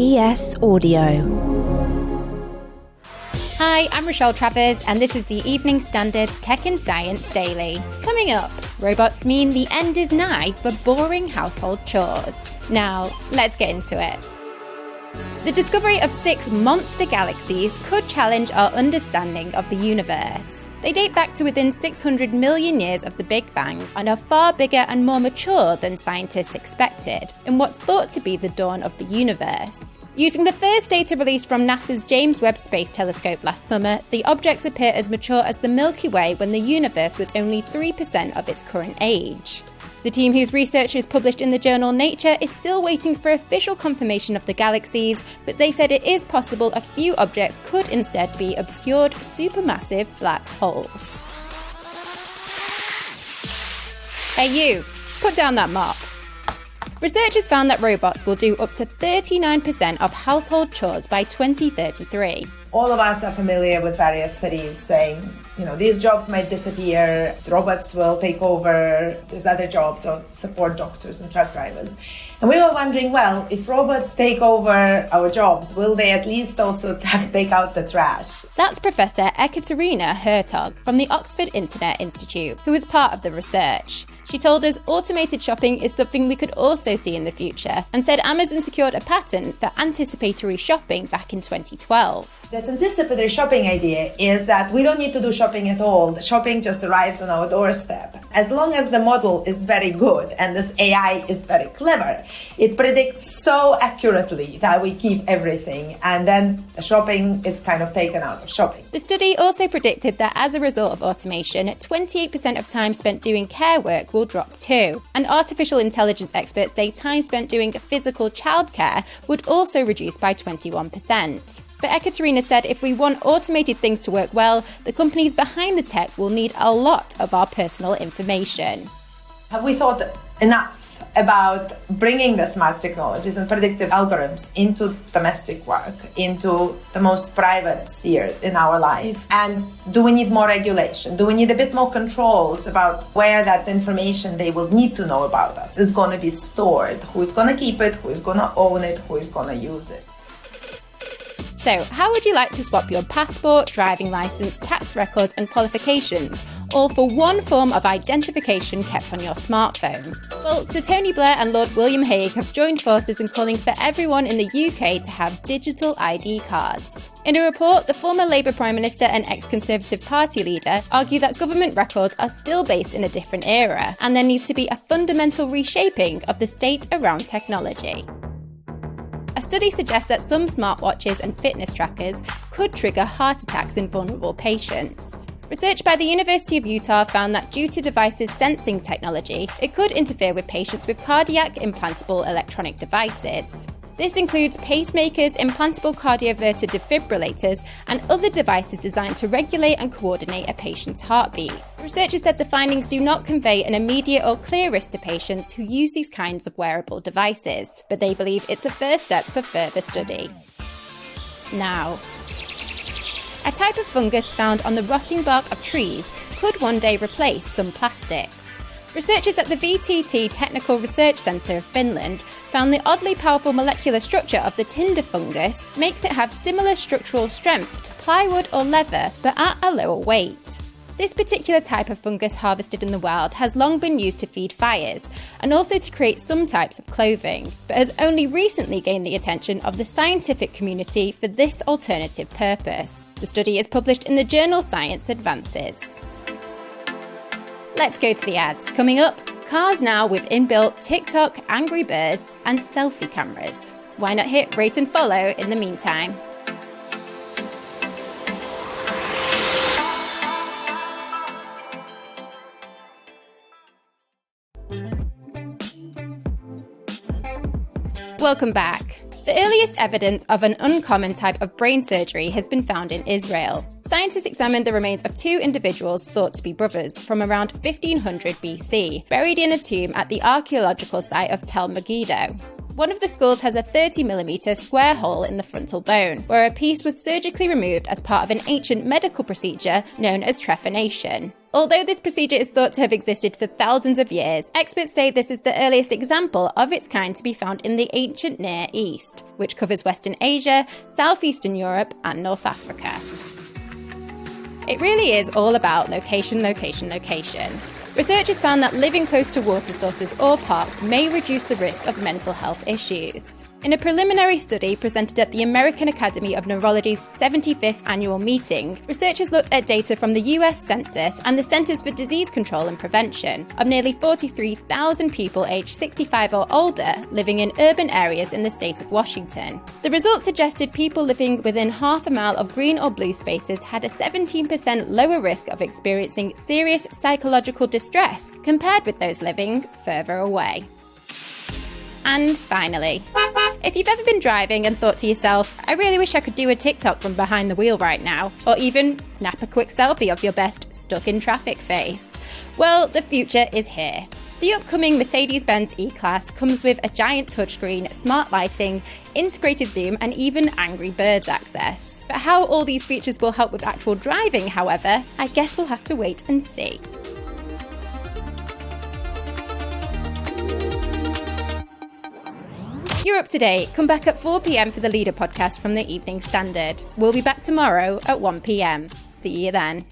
ES Audio. Hi, I'm Rochelle Travers, and this is the Evening Standard's Tech and Science Daily. Coming up, robots mean the end is nigh for boring household chores. Now, let's get into it. The discovery of 6 monster galaxies could challenge our understanding of the universe. They date back to within 600 million years of the Big Bang and are far bigger and more mature than scientists expected, in what's thought to be the dawn of the universe. Using the first data released from NASA's James Webb Space Telescope last summer, the objects appear as mature as the Milky Way when the universe was only 3% of its current age. The team whose research is published in the journal Nature is still waiting for official confirmation of the galaxies, but they said it is possible a few objects could instead be obscured supermassive black holes. Hey you, put down that mop. Researchers found that robots will do up to 39% of household chores by 2033. All of us are familiar with various studies saying, these jobs might disappear, robots will take over these other jobs or support doctors and truck drivers. And we were wondering, well, if robots take over our jobs, will they at least also take out the trash? That's Professor Ekaterina Hertog from the Oxford Internet Institute, who was part of the research. She told us automated shopping is something we could also see in the future, and said Amazon secured a patent for anticipatory shopping back in 2012. This anticipatory shopping idea is that we don't need to do shopping at all. The shopping just arrives on our doorstep. As long as the model is very good and this AI is very clever, it predicts so accurately that we keep everything, and then the shopping is kind of taken out of shopping. The study also predicted that as a result of automation, 28% of time spent doing care work will drop too. And artificial intelligence experts say time spent doing physical childcare would also reduce by 21%. But Ekaterina said if we want automated things to work well, the companies behind the tech will need a lot of our personal information. Have we thought enough about bringing the smart technologies and predictive algorithms into domestic work, into the most private sphere in our life? And do we need more regulation? Do we need a bit more controls about where that information they will need to know about us is going to be stored? Who's going to keep it? Who's going to own it? Who is going to use it? So, how would you like to swap your passport, driving licence, tax records and qualifications, all for one form of identification kept on your smartphone? Well, Sir Tony Blair and Lord William Hague have joined forces in calling for everyone in the UK to have digital ID cards. In a report, the former Labour Prime Minister and ex-Conservative Party leader argue that government records are still based in a different era, and there needs to be a fundamental reshaping of the state around technology. A study suggests that some smartwatches and fitness trackers could trigger heart attacks in vulnerable patients. Research by the University of Utah found that due to devices' sensing technology, it could interfere with patients with cardiac implantable electronic devices. This includes pacemakers, implantable cardioverter defibrillators, and other devices designed to regulate and coordinate a patient's heartbeat. Researchers said the findings do not convey an immediate or clear risk to patients who use these kinds of wearable devices, but they believe it's a first step for further study. Now, a type of fungus found on the rotting bark of trees could one day replace some plastics. Researchers at the VTT Technical Research Centre of Finland found the oddly powerful molecular structure of the tinder fungus makes it have similar structural strength to plywood or leather, but at a lower weight. This particular type of fungus harvested in the wild has long been used to feed fires and also to create some types of clothing, but has only recently gained the attention of the scientific community for this alternative purpose. The study is published in the journal Science Advances. Let's go to the ads. Coming up, cars now with inbuilt TikTok, Angry Birds and selfie cameras. Why not hit rate and follow in the meantime? Welcome back. The earliest evidence of an uncommon type of brain surgery has been found in Israel. Scientists examined the remains of 2 individuals thought to be brothers from around 1500 BC, buried in a tomb at the archaeological site of Tel Megiddo. One of the skulls has a 30mm square hole in the frontal bone, where a piece was surgically removed as part of an ancient medical procedure known as trephination. Although this procedure is thought to have existed for thousands of years, experts say this is the earliest example of its kind to be found in the ancient Near East, which covers Western Asia, Southeastern Europe, and North Africa. It really is all about location, location, location. Researchers found that living close to water sources or parks may reduce the risk of mental health issues. In a preliminary study presented at the American Academy of Neurology's 75th annual meeting, researchers looked at data from the US Census and the Centers for Disease Control and Prevention of nearly 43,000 people aged 65 or older living in urban areas in the state of Washington. The results suggested people living within half a mile of green or blue spaces had a 17% lower risk of experiencing serious psychological distress compared with those living further away. And finally, if you've ever been driving and thought to yourself, I really wish I could do a TikTok from behind the wheel right now, or even snap a quick selfie of your best stuck in traffic face, well, the future is here. The upcoming Mercedes-Benz E-Class comes with a giant touchscreen, smart lighting, integrated zoom, and even Angry Birds access. But how all these features will help with actual driving, however, I guess we'll have to wait and see. You're up to date. Come back at 4 p.m. for the Leader podcast from the Evening Standard. We'll be back tomorrow at 1 p.m. See you then.